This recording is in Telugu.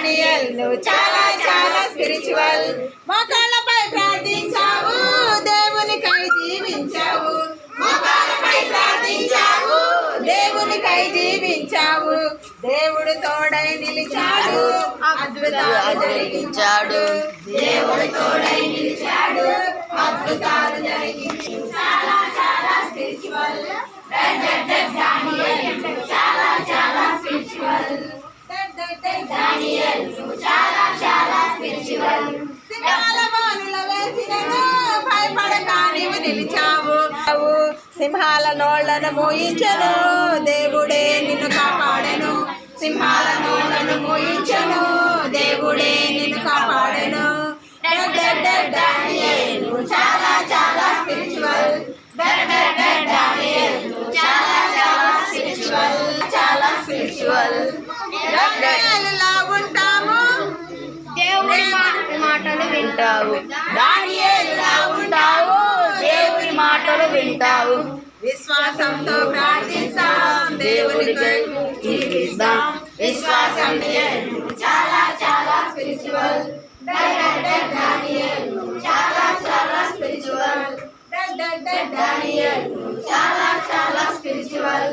డానియల్ నువ్వు చాలా చాలా స్పిరిచువల్. మోకాళ్ళపై ప్రార్థించావు, దేవునికై జీవించావు. మోకాళ్ళపై ప్రార్థించావు, దేవునికై జీవించావు. దేవుడు తోడై నిలిచాడు, అద్భుతాలు జరిగించాడు. దేవుడు తోడై నిలిచాడు, అద్భుతాలు జరిగించాడు. చాలా చాలా స్పిరిచువల్. డానియల్ నువ్వు చాలా చాలా స్పిరిచువల్. డానియల్ నువ్వు చాలా చాలా స్పిరిచువల్. సింహాల బాణుల వేసినను భయపడక నీవు నిలిచావు. సింహాల నోళ్లను మోయించను, దేవుడే నిన్ను కాపాడెను. సింహాల నోళ్లను మోయించను, దేవుడే నిన్ను కాపాడెను. డానియల్ నువ్వు చాలా చాలా స్పిరిచువల్. డానియల్ నువ్వు చాలా చాలా స్పిరిచువల్, చాలా స్పిరిచువల్. డానియేలులా ఉంటాము, దేవుని మాటలు వింటావు. డానియేలులా ఉంటావు, దేవుని మాటలు వింటావు. విశ్వాసంతో ప్రార్థిస్తాం, దేవునికై జీవిస్తాం. విశ్వాసం చాలా చాలా స్పిరిచువల్. డానియేల్ నువ్వు చాలా చాలా స్పిరిచువల్. డానియేల్ నువ్వు చాలా చాలా స్పిరిచువల్.